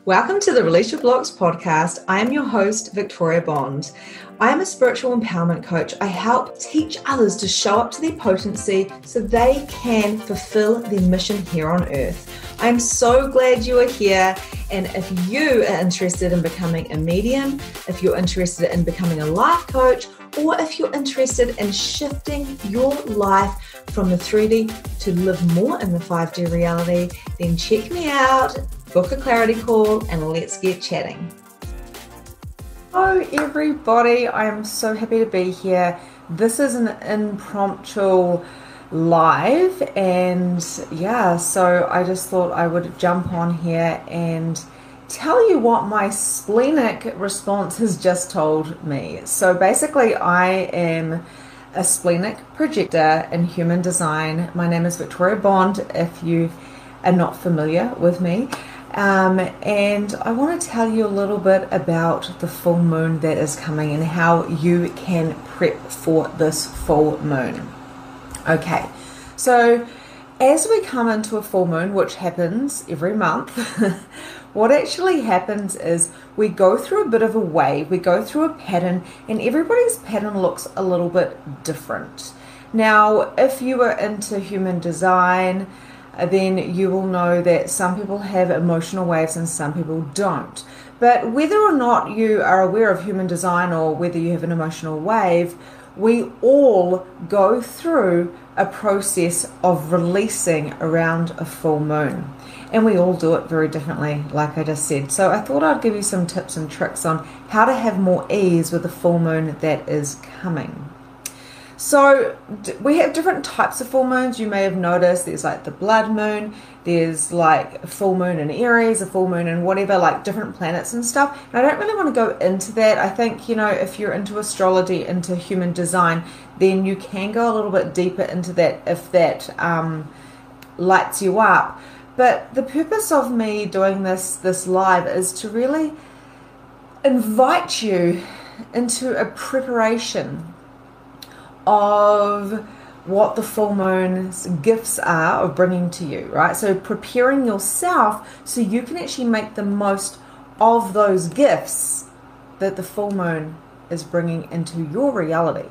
Welcome to the Release Your Blocks podcast. I am your host, Victoria Bond. I am a spiritual empowerment coach. I help teach others to show up to their potency so they can fulfill their mission here on earth. I am so glad you are here. And if you are interested in becoming a medium, if you're interested in becoming a life coach, or if you're interested in shifting your life from the 3D to live more in the 5D reality, then check me out, book a clarity call, and let's get chatting. Hello everybody, I am so happy to be here. This is an impromptu live, and so I just thought I would jump on here and tell you what my splenic response has just told me. So basically, I am a splenic projector in human design. My name is Victoria Bond, if you are not familiar with me. And I want to tell you a little bit about the full moon that is coming and how you can prep for this full moon. Okay, so as we come into a full moon, which happens every month, what actually happens is we go through a bit of a wave, we go through a pattern, and everybody's pattern looks a little bit different. Now, if you are into human design, then you will know that some people have emotional waves and some people don't. But whether or not you are aware of human design or whether you have an emotional wave, we all go through a process of releasing around a full moon. And we all do it very differently, like I just said. So I thought I'd give you some tips and tricks on how to have more ease with the full moon that is coming. So we have different types of full moons. You may have noticed there's like the blood moon, there's like a full moon in Aries, a full moon in whatever, like different planets and stuff. And I don't really want to go into that. I think, if you're into astrology, into human design, then you can go a little bit deeper into that if that lights you up. But the purpose of me doing this live is to really invite you into a preparation of what the full moon's gifts are of bringing to you, right? So preparing yourself so you can actually make the most of those gifts that the full moon is bringing into your reality.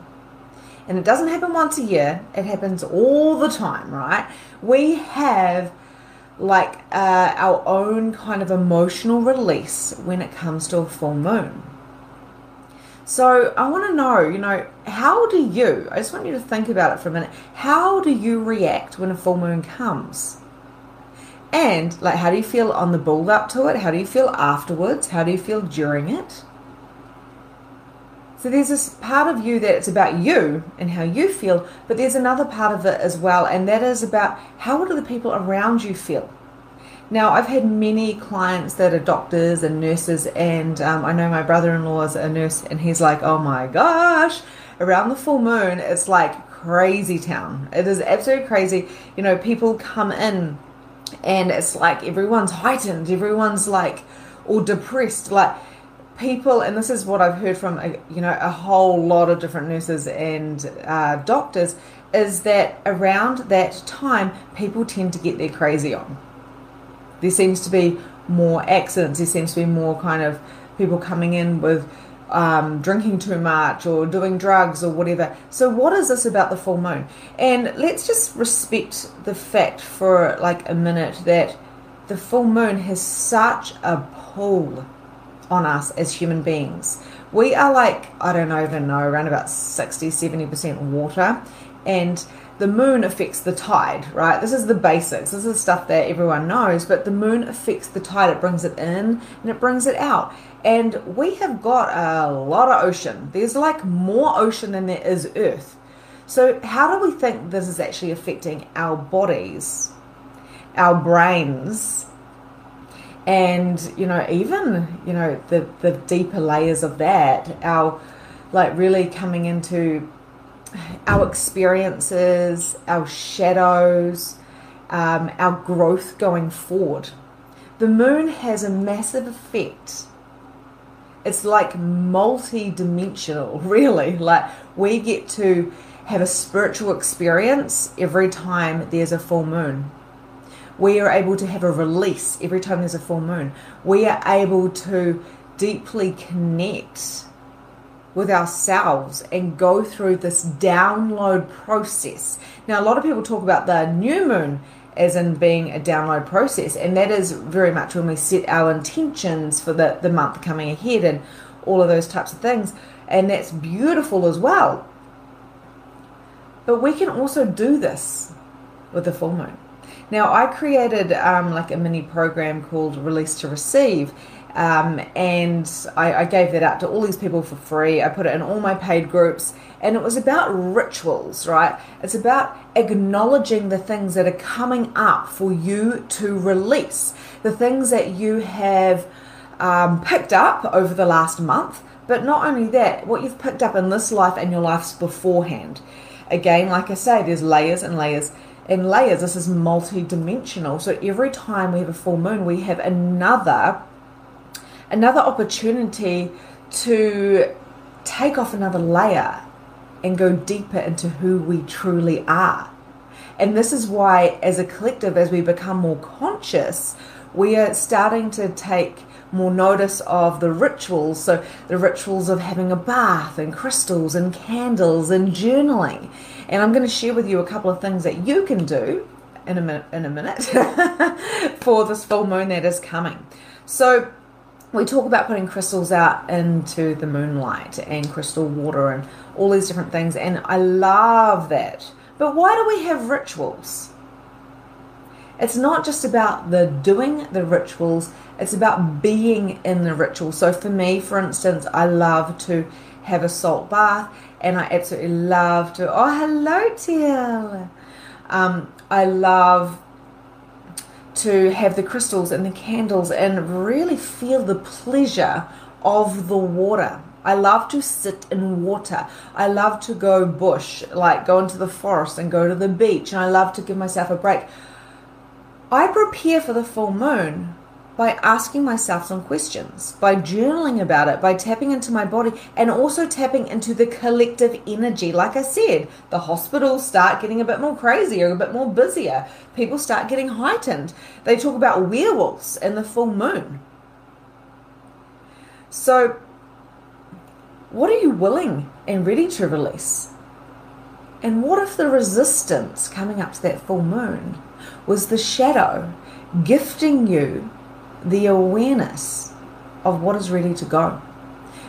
And it doesn't happen once a year, it happens all the time, right? We have like our own kind of emotional release when it comes to a full moon. So I want to know, how do you, I just want you to think about it for a minute, how do you react when a full moon comes? And like, how do you feel on the build up to it? How do you feel afterwards? How do you feel during it? So there's this part of you that it's about you and how you feel, but there's another part of it as well, and that is about how do the people around you feel? Now, I've had many clients that are doctors and nurses, and I know my brother-in-law is a nurse, and he's like, oh my gosh, around the full moon, it's like crazy town. It is absolutely crazy. People come in, and it's like everyone's heightened, everyone's like all depressed, like people, and this is what I've heard from, a whole lot of different nurses and doctors, is that around that time, people tend to get their crazy on. There seems to be more accidents. There seems to be more kind of people coming in with drinking too much or doing drugs or whatever. So what is this about the full moon? And let's just respect the fact for like a minute that the full moon has such a pull on us as human beings. We are like, I don't even know, around about 60-70% water, and the moon affects the tide, right? This is the basics. This is stuff that everyone knows, but the moon affects the tide. It brings it in and it brings it out. And we have got a lot of ocean. There's like more ocean than there is earth. So how do we think this is actually affecting our bodies, our brains, and, even, the deeper layers of that, our like really coming into our experiences, our shadows, our growth going forward. The moon has a massive effect. It's like multi-dimensional, really. Like we get to have a spiritual experience every time there's a full moon. We are able to have a release every time there's a full moon. We are able to deeply connect with ourselves and go through this download process. Now, a lot of people talk about the new moon as in being a download process, and that is very much when we set our intentions for the month coming ahead and all of those types of things, and that's beautiful as well. But we can also do this with the full moon. Now, I created like a mini program called Release to Receive, and I gave that out to all these people for free. I put it in all my paid groups, and it was about rituals, right? It's about acknowledging the things that are coming up for you to release, the things that you have picked up over the last month, but not only that, what you've picked up in this life and your lives beforehand. Again, like I say, there's layers and layers and layers. This is multi-dimensional. So every time we have a full moon, we have another opportunity to take off another layer and go deeper into who we truly are. And this is why, as a collective, as we become more conscious, we are starting to take more notice of the rituals. So the rituals of having a bath and crystals and candles and journaling. And I'm going to share with you a couple of things that you can do in a minute for this full moon that is coming. So we talk about putting crystals out into the moonlight and crystal water and all these different things, and I love that. But why do we have rituals? It's not just about the doing the rituals, it's about being in the ritual. So for me, for instance, I love to have a salt bath, and I absolutely love to, oh, hello, Teal. I love to have the crystals and the candles and really feel the pleasure of the water. I love to sit in water. I love to go bush, like go into the forest and go to the beach, and I love to give myself a break. I prepare for the full moon by asking myself some questions, by journaling about it, by tapping into my body, and also tapping into the collective energy. Like I said, the hospitals start getting a bit more crazy or a bit more busier. People start getting heightened. They talk about werewolves and the full moon. So, what are you willing and ready to release? And what if the resistance coming up to that full moon was the shadow gifting you the awareness of what is ready to go?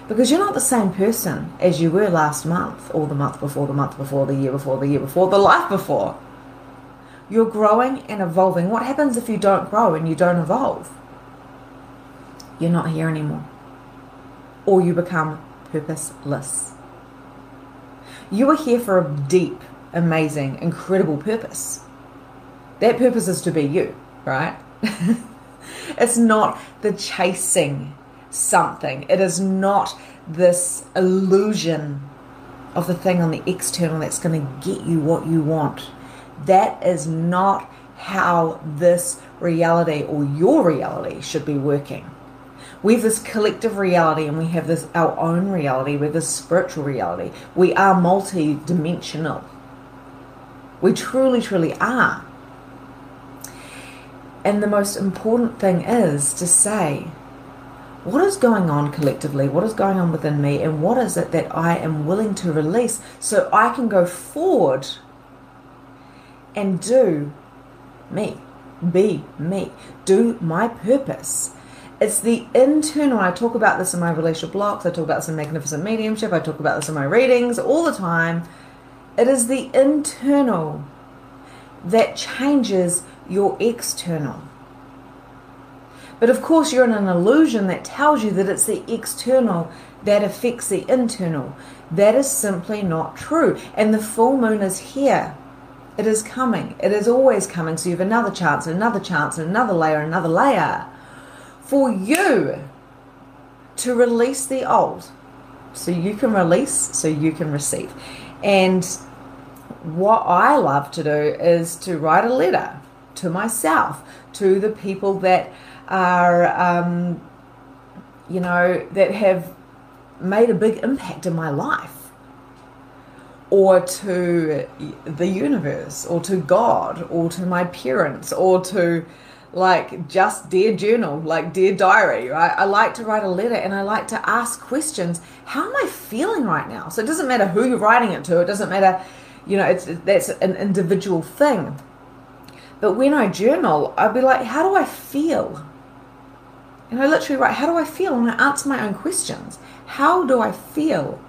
Because you're not the same person as you were last month, or the month before, the month before, the year before, the year before, the life before. You're growing and evolving. What happens if you don't grow and you don't evolve? You're not here anymore. Or you become purposeless. You are here for a deep, amazing, incredible purpose. That purpose is to be you, right? It's not the chasing something. It is not this illusion of the thing on the external that's going to get you what you want. That is not how this reality or your reality should be working. We have this collective reality, and we have this our own reality. We have this spiritual reality. We are multi-dimensional. We truly, truly are. And the most important thing is to say, what is going on collectively? What is going on within me? And what is it that I am willing to release so I can go forward and do me, be me, do my purpose. It's the internal. I talk about this in my relationship blocks. I talk about this in Magnificent Mediumship. I talk about this in my readings all the time. It is the internal that changes your external. But of course, you're in an illusion that tells you that it's the external that affects the internal. That is simply not true. And the full moon is here. It is coming. It is always coming. So you have another chance, and another chance, and another layer for you to release the old. So you can release, so you can receive. And what I love to do is to write a letter to myself, to the people that are, that have made a big impact in my life. or to the universe, or to God, or to my parents, or to like just dear journal, like dear diary, right? I like to write a letter and I like to ask questions. How am I feeling right now? So it doesn't matter who you're writing it to. It doesn't matter, that's an individual thing. But when I journal, I'll be like, how do I feel? And I literally write, how do I feel? And I answer my own questions. How do I feel?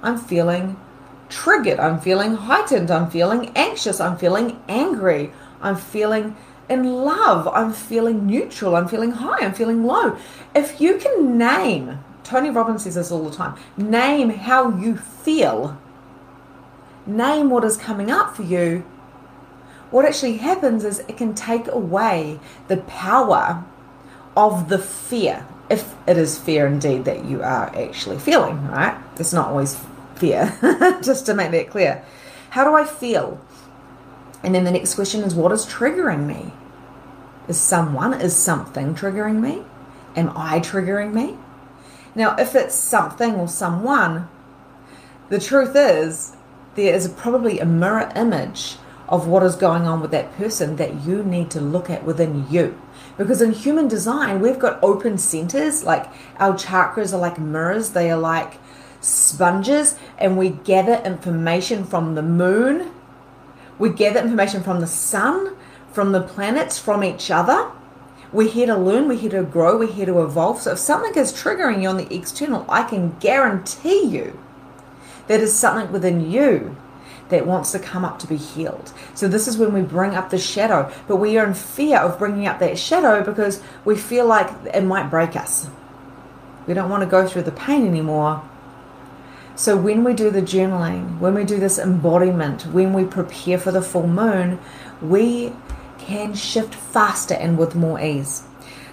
I'm feeling triggered. I'm feeling heightened. I'm feeling anxious. I'm feeling angry. I'm feeling in love. I'm feeling neutral. I'm feeling high. I'm feeling low. If you can name, Tony Robbins says this all the time, name how you feel, name what is coming up for you, what actually happens is it can take away the power of the fear, if it is fear indeed that you are actually feeling, right? It's not always fear, just to make that clear. How do I feel? And then the next question is, what is triggering me? Is something triggering me? Am I triggering me? Now, if it's something or someone, the truth is there is probably a mirror image of what is going on with that person that you need to look at within you. Because in human design, we've got open centers, like our chakras are like mirrors, they are like sponges, and we gather information from the moon, we gather information from the sun, from the planets, from each other. We're here to learn, we're here to grow, we're here to evolve. So if something is triggering you on the external, I can guarantee you that is something within you that wants to come up to be healed. So this is when we bring up the shadow, but we are in fear of bringing up that shadow because we feel like it might break us. We don't want to go through the pain anymore. So when we do the journaling, when we do this embodiment, when we prepare for the full moon, we can shift faster and with more ease.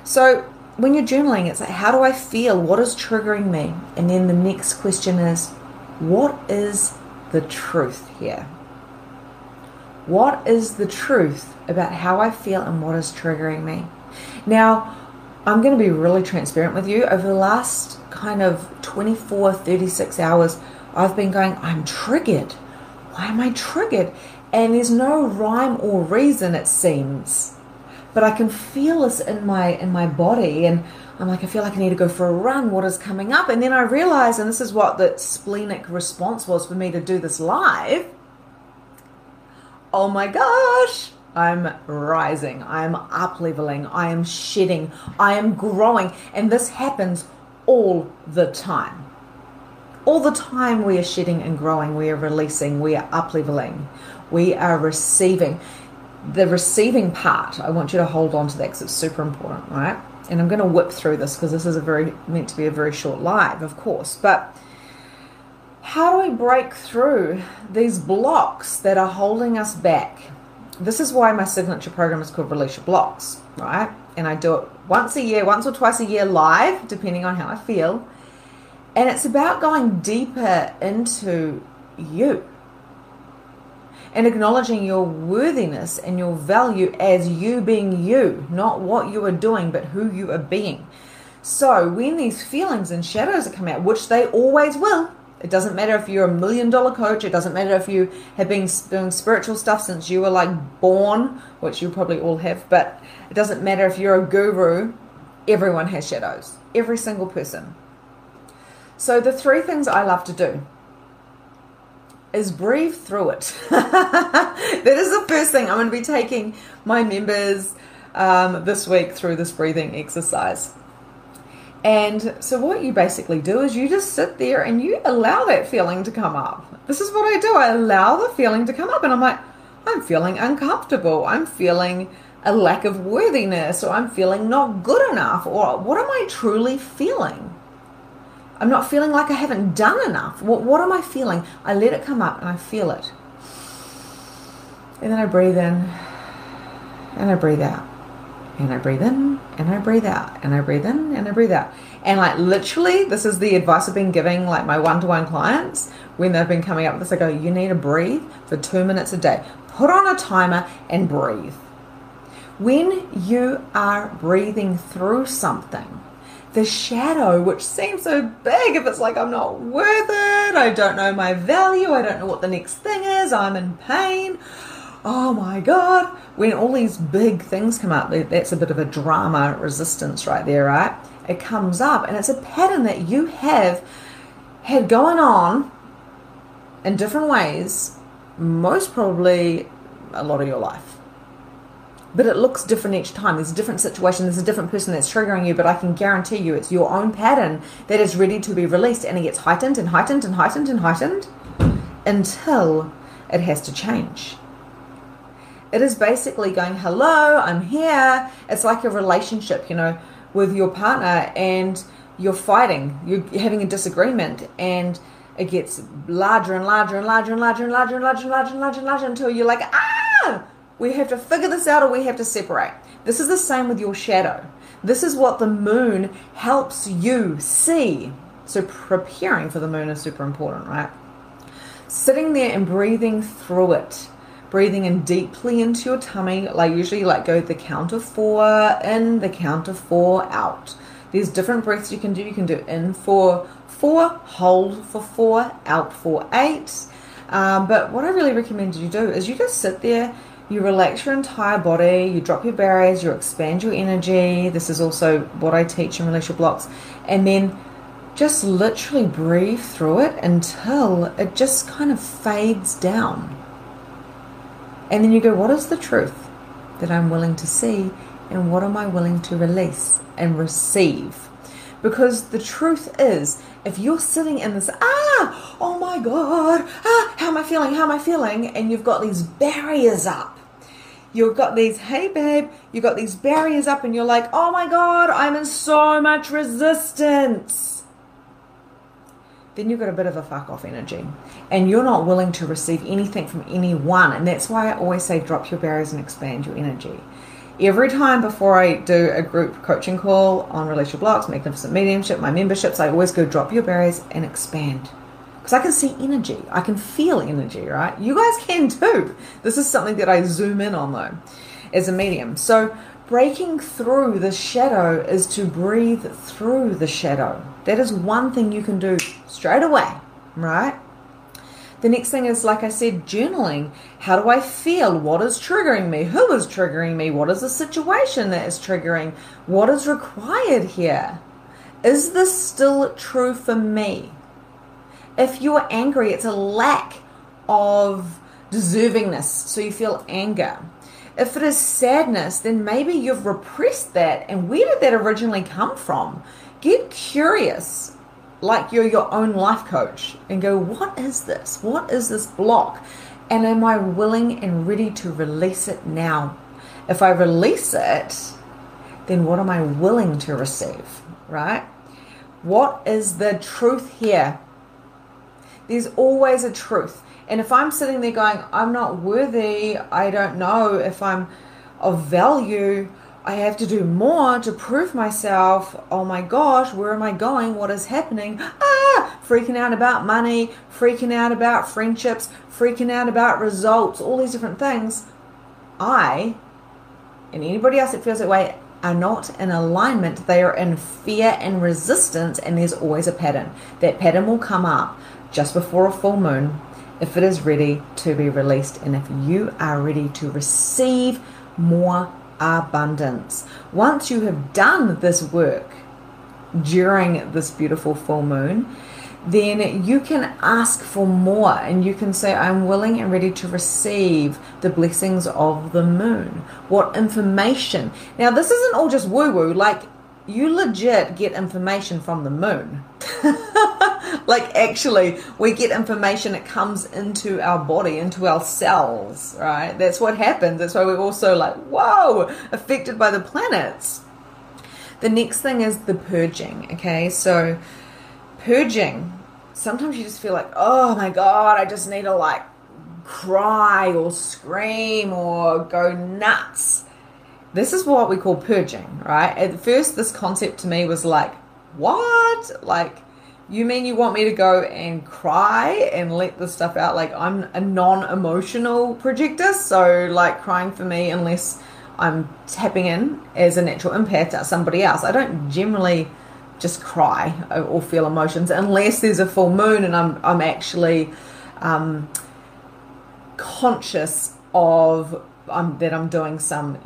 So when you're journaling, it's like, how do I feel? What is triggering me? And then the next question is, what is the truth here? What is the truth about how I feel and what is triggering me? Now, I'm going to be really transparent with you. Over the last kind of 24, 36 hours, I've been going, I'm triggered. Why am I triggered? And there's no rhyme or reason, it seems. But I can feel this in my body, and I'm like, I feel like I need to go for a run. What is coming up? And then I realize, and this is what the splenic response was for me to do this live. Oh my gosh, I'm rising. I'm up-leveling. I am shedding. I am growing. And this happens all the time. All the time we are shedding and growing. We are releasing. We are up-leveling. We are receiving. The receiving part, I want you to hold on to that because it's super important, right? And I'm going to whip through this because this is meant to be a very short live, of course. But how do we break through these blocks that are holding us back? This is why my signature program is called Release Your Blocks, right? And I do it once a year, once or twice a year live, depending on how I feel. And it's about going deeper into you and acknowledging your worthiness and your value as you being you, not what you are doing, but who you are being. So when these feelings and shadows come out, which they always will, it doesn't matter if you're $1 million coach, it doesn't matter if you have been doing spiritual stuff since you were like born, which you probably all have, but it doesn't matter if you're a guru, everyone has shadows, every single person. So the three things I love to do is breathe through it. That is the first thing. I'm going to be taking my members this week through this breathing exercise. And so what you basically do is you just sit there and you allow that feeling to come up. This is what I do. I allow the feeling to come up and I'm like, I'm feeling uncomfortable. I'm feeling a lack of worthiness, or I'm feeling not good enough, or what am I truly feeling? I'm not feeling like I haven't done enough. What am I feeling? I let it come up and I feel it. And then I breathe in and I breathe out. And I breathe in and I breathe out. And I breathe in and I breathe out. And like literally, this is the advice I've been giving like my one-to-one clients when they've been coming up with this. I go, you need to breathe for 2 minutes a day. Put on a timer and breathe. When you are breathing through something, the shadow, which seems so big, if it's like, I'm not worth it, it. I don't know my value. I don't know what the next thing is. I'm in pain. Oh my God. When all these big things come up, that's a bit of a drama resistance right there, right? It comes up and it's a pattern that you have had going on in different ways, most probably a lot of your life. But it looks different each time. There's a different situation. There's a different person that's triggering you, but I can guarantee you it's your own pattern that is ready to be released, and it gets heightened and heightened and heightened and heightened until it has to change. It is basically going, hello, I'm here. It's like a relationship, you know, with your partner, and you're fighting. You're having a disagreement, and it gets larger and larger and larger and larger and larger and larger and larger and larger and larger until you're like, we have to figure this out, or we have to separate. This is the same with your shadow. This is what the moon helps you see. So preparing for the moon is super important, right? Sitting there and breathing through it. Breathing in deeply into your tummy. Like usually go the count of 4 in, the count of 4 out. There's different breaths you can do. You can do in for 4, hold for 4, out for 8. But what I really recommend you do is you just sit there. You relax your entire body, you drop your barriers, you expand your energy. This is also what I teach in Release Your Blocks. And then just literally breathe through it until it just kind of fades down. And then you go, what is the truth that I'm willing to see, and what am I willing to release and receive? Because the truth is, if you're sitting in this, oh my God, how am I feeling? And you've got these barriers up. You've got these, hey babe, you've got these barriers up, and you're like, oh my God, I'm in so much resistance. Then you've got a bit of a fuck off energy, and you're not willing to receive anything from anyone. And that's why I always say drop your barriers and expand your energy. Every time before I do a group coaching call on Release Your Blocks, Magnificent Mediumship, my memberships, I always go drop your barriers and expand. Because I can see energy. I can feel energy, right? You guys can too. This is something that I zoom in on though, as a medium. So breaking through the shadow is to breathe through the shadow. That is one thing you can do straight away, right? The next thing is, like I said, journaling. How do I feel? What is triggering me? Who is triggering me? What is the situation that is triggering? What is required here? Is this still true for me? If you're angry, it's a lack of deservingness, so you feel anger. If it is sadness, then maybe you've repressed that. And where did that originally come from? Get curious, like you're your own life coach, and go, what is this? What is this block? And am I willing and ready to release it now? If I release it, then what am I willing to receive, right? What is the truth here? There's always a truth. And if I'm sitting there going, I'm not worthy, I don't know if I'm of value, I have to do more to prove myself. Oh my gosh, where am I going? What is happening? Freaking out about money, freaking out about friendships, freaking out about results, all these different things. I, and anybody else that feels that way, are not in alignment. They are in fear and resistance, and there's always a pattern. That pattern will come up just before a full moon if it is ready to be released, and if you are ready to receive more abundance. Once you have done this work during this beautiful full moon, then you can ask for more, and you can say, I'm willing and ready to receive the blessings of the moon. What information? Now, this isn't all just woo-woo. Like, you legit get information from the moon. Like, actually, we get information that comes into our body, into our cells, right? That's what happens. That's why we're also like, whoa, affected by the planets. The next thing is the purging, okay? So, purging, sometimes you just feel like, oh my God, I just need to like cry or scream or go nuts. This is what we call purging, right? At first, this concept to me was like, what? Like, you mean you want me to go and cry and let this stuff out? Like, I'm a non-emotional projector, so like crying for me, unless I'm tapping in as a natural empath to somebody else, I don't generally just cry or feel emotions unless there's a full moon and I'm actually conscious of that I'm doing some,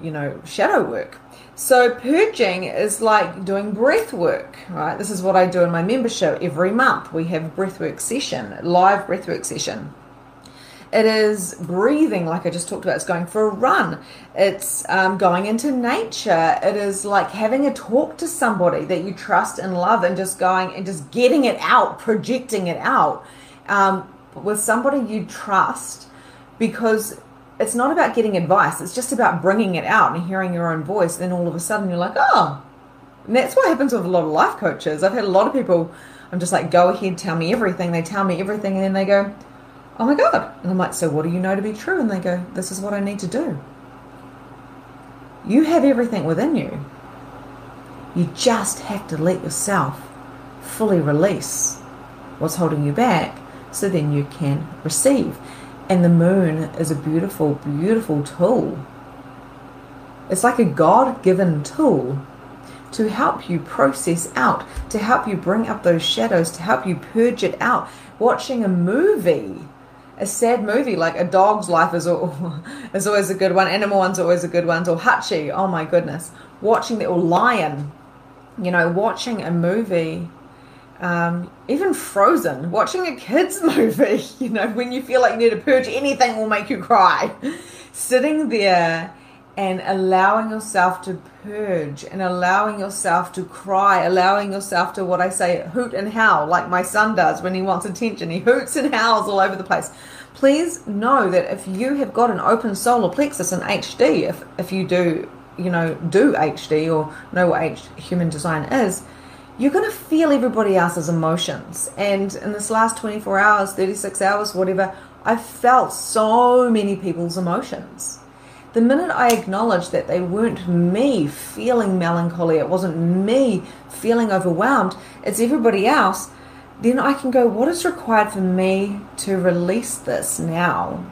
shadow work. So purging is like doing breath work, right? This is what I do in my membership every month. We have a breathwork session, live breathwork session. It is breathing, like I just talked about. It's going for a run. It's going into nature. It is like having a talk to somebody that you trust and love and just going and just getting it out, projecting it out with somebody you trust, because it's not about getting advice. It's just about bringing it out and hearing your own voice. Then all of a sudden you're like, oh. And that's what happens with a lot of life coaches. I've had a lot of people, I'm just like, go ahead, tell me everything. They tell me everything and then they go, oh my God. And I'm like, so what do you know to be true? And they go, this is what I need to do. You have everything within you. You just have to let yourself fully release what's holding you back so then you can receive. And the moon is a beautiful, beautiful tool. It's like a God-given tool to help you process out, to help you bring up those shadows, to help you purge it out. Watching a movie, a sad movie like A Dog's Life is always a good one. Animal One's always a good one. Or Hachi, oh my goodness. Watching or Lion, watching a movie. Even Frozen, watching a kids movie, when you feel like you need to purge, anything will make you cry. Sitting there and allowing yourself to purge and allowing yourself to cry, allowing yourself to, what I say, hoot and howl, like my son does when he wants attention. He hoots and howls all over the place. Please know that if you have got an open solar plexus in HD, if you do HD or know what human design is, you're going to feel everybody else's emotions. And in this last 24 hours, 36 hours, whatever, I've felt so many people's emotions. The minute I acknowledged that they weren't me feeling melancholy, it wasn't me feeling overwhelmed, it's everybody else, then I can go, what is required for me to release this now?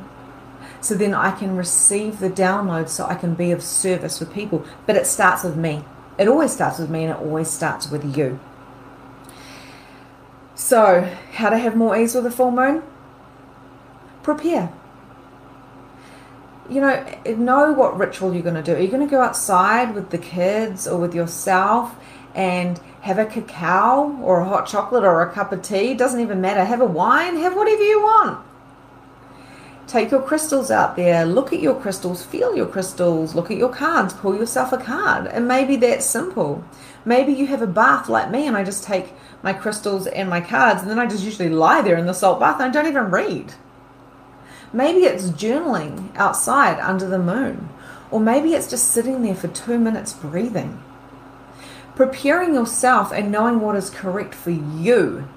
So then I can receive the download so I can be of service with people. But it starts with me. It always starts with me, and it always starts with you. So, how to have more ease with a full moon? Prepare. Know what ritual you're going to do. Are you going to go outside with the kids or with yourself and have a cacao or a hot chocolate or a cup of tea? It doesn't even matter. Have a wine. Have whatever you want. Take your crystals out there, look at your crystals, feel your crystals, look at your cards, pull yourself a card. And maybe that's simple. Maybe you have a bath like me and I just take my crystals and my cards and then I just usually lie there in the salt bath and I don't even read. Maybe it's journaling outside under the moon. Or maybe it's just sitting there for 2 minutes breathing. Preparing yourself and knowing what is correct for you.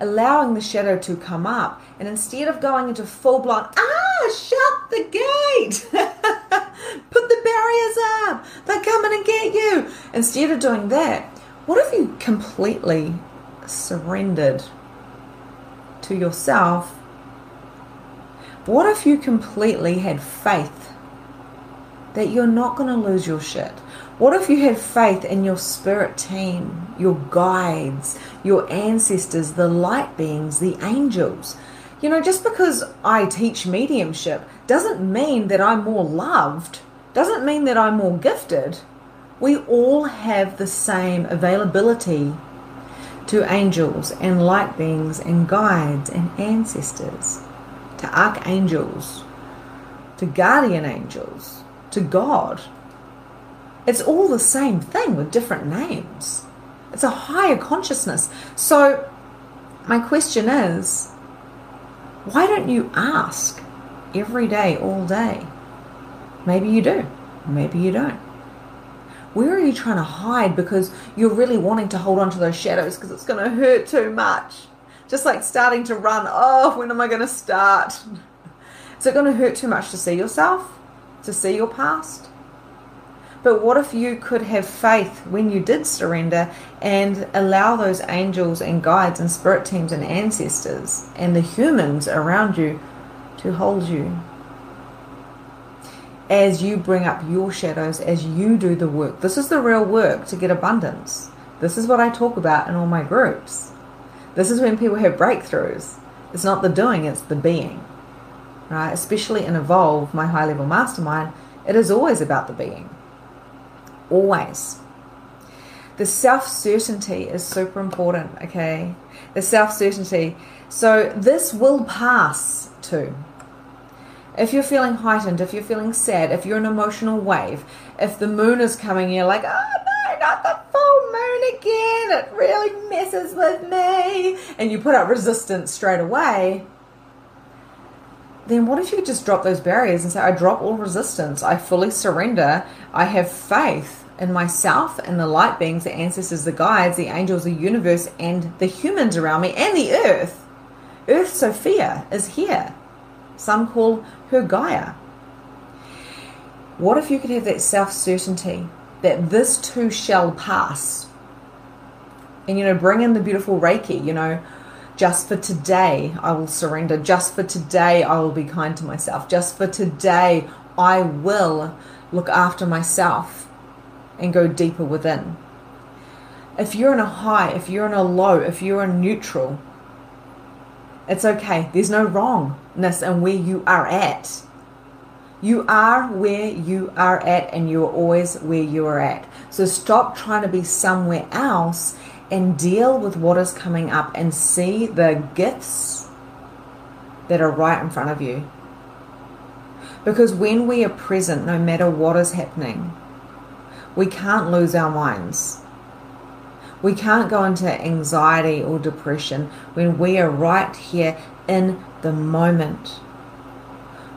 Allowing the shadow to come up, and instead of going into full-blown, shut the gate, put the barriers up, they're coming to get you. Instead of doing that, what if you completely surrendered to yourself? What if you completely had faith that you're not going to lose your shit? What if you had faith in your spirit team, your guides, your ancestors, the light beings, the angels? Just because I teach mediumship doesn't mean that I'm more loved, doesn't mean that I'm more gifted. We all have the same availability to angels and light beings and guides and ancestors, to archangels, to guardian angels, to God. It's all the same thing with different names. It's a higher consciousness. So my question is, why don't you ask every day, all day? Maybe you do. Maybe you don't. Where are you trying to hide because you're really wanting to hold on to those shadows because it's going to hurt too much? Just like starting to run. Oh, when am I going to start? Is it going to hurt too much to see yourself? To see your past? But what if you could have faith when you did surrender and allow those angels and guides and spirit teams and ancestors and the humans around you to hold you as you bring up your shadows, as you do the work? This is the real work to get abundance, This is what I talk about in all my groups. This is when people have breakthroughs. It's not the doing, it's the being. Right? Especially in Evolve, my high-level mastermind, it is always about the being. Always. The self-certainty is super important, okay? The self-certainty. So this will pass too. If you're feeling heightened, if you're feeling sad, if you're an emotional wave, if the moon is coming, you're like, oh no, not the full moon again. It really messes with me. And you put up resistance straight away. Then what if you just drop those barriers and say, I drop all resistance. I fully surrender. I have faith in myself and the light beings, the ancestors, the guides, the angels, the universe, and the humans around me, and the earth. Earth Sophia is here. Some call her Gaia. What if you could have that self-certainty that this too shall pass? And, bring in the beautiful Reiki, just for today I will surrender. Just for today I will be kind to myself. Just for today I will look after myself and go deeper within. If you're in a high, if you're in a low, if you're in neutral, it's okay. There's no wrongness in where you are at. You are where you are at, and you are always where you are at. So stop trying to be somewhere else and deal with what is coming up and see the gifts that are right in front of you. Because when we are present, no matter what is happening, we can't lose our minds. We can't go into anxiety or depression when we are right here in the moment.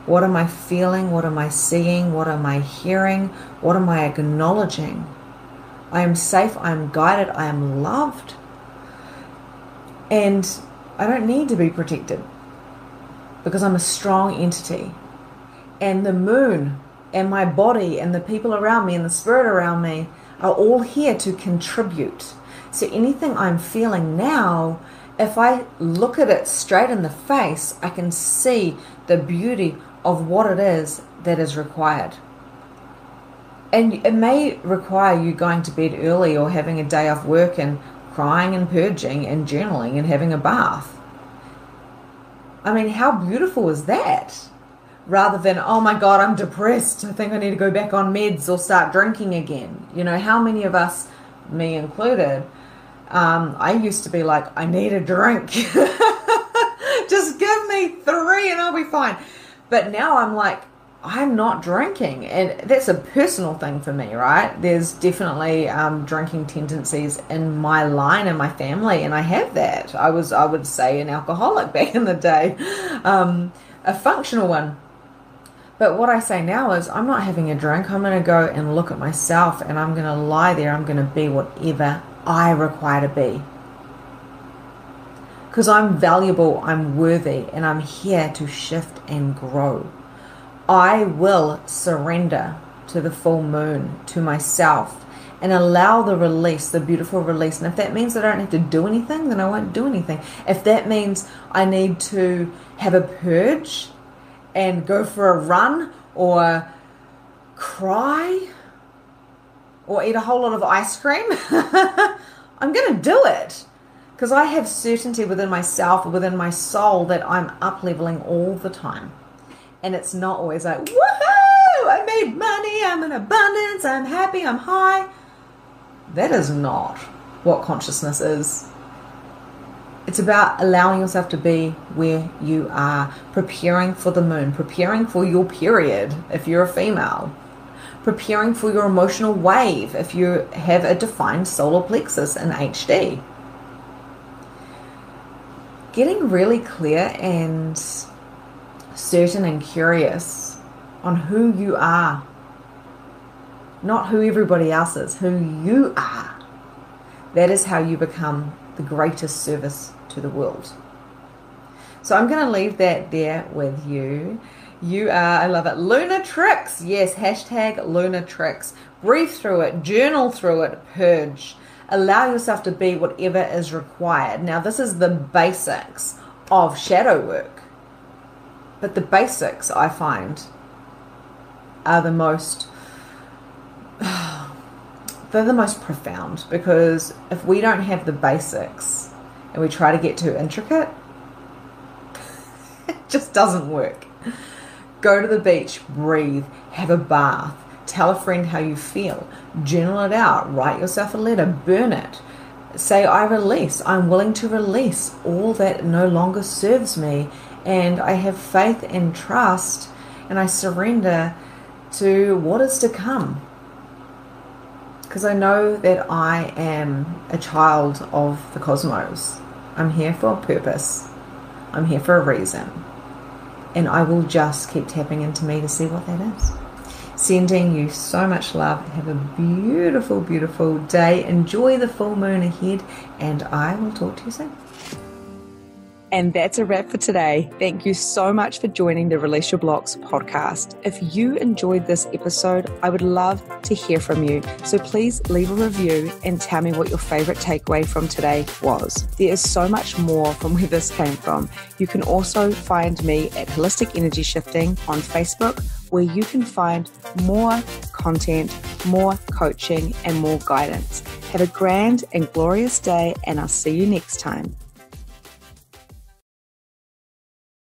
What am I feeling? What am I seeing? What am I hearing? What am I acknowledging? I am safe. I am guided. I am loved. And I don't need to be protected because I'm a strong entity. And the moon and my body and the people around me and the spirit around me are all here to contribute. So anything I'm feeling now, if I look at it straight in the face, I can see the beauty of what it is that is required. And it may require you going to bed early or having a day off work and crying and purging and journaling and having a bath. I mean, how beautiful is that? Rather than, oh my God, I'm depressed. I think I need to go back on meds or start drinking again. How many of us, me included, I used to be like, I need a drink. Just give me 3 and I'll be fine. But now I'm like, I'm not drinking. And that's a personal thing for me, right? There's definitely drinking tendencies in my line, in my family, and I have that. I would say, an alcoholic back in the day, a functional one. But what I say now is, I'm not having a drink. I'm going to go and look at myself, and I'm going to lie there. I'm going to be whatever I require to be. Because I'm valuable, I'm worthy, and I'm here to shift and grow. I will surrender to the full moon, to myself, and allow the release, the beautiful release. And if that means I don't have to do anything, then I won't do anything. If that means I need to have a purge and go for a run or cry or eat a whole lot of ice cream, I'm going to do it. Because I have certainty within myself, within my soul, that I'm up-leveling all the time. And it's not always like, woohoo, I made money, I'm in abundance, I'm happy, I'm high. That is not what consciousness is. It's about allowing yourself to be where you are, preparing for the moon, preparing for your period if you're a female, preparing for your emotional wave if you have a defined solar plexus in HD. Getting really clear and certain and curious on who you are, not who everybody else is, who you are. That is how you become the greatest service to the world. So I'm going to leave that there with you. You are, I love it, Lunatrix. Yes, hashtag Lunatrix. Breathe through it, journal through it, purge. Allow yourself to be whatever is required. Now, this is the basics of shadow work. But the basics, I find, are the most they're the most profound, because if we don't have the basics and we try to get too intricate, it just doesn't work. Go to the beach, breathe, have a bath, tell a friend how you feel, journal it out, write yourself a letter, burn it. Say, I release, I'm willing to release all that no longer serves me, and I have faith and trust, and I surrender to what is to come. Because I know that I am a child of the cosmos. I'm here for a purpose. I'm here for a reason. And I will just keep tapping into me to see what that is. Sending you so much love. Have a beautiful, beautiful day. Enjoy the full moon ahead, and I will talk to you soon. And that's a wrap for today. Thank you so much for joining the Release Your Blocks podcast. If you enjoyed this episode, I would love to hear from you. So please leave a review and tell me what your favorite takeaway from today was. There is so much more from where this came from. You can also find me at Holistic Energy Shifting on Facebook, where you can find more content, more coaching, and more guidance. Have a grand and glorious day, and I'll see you next time.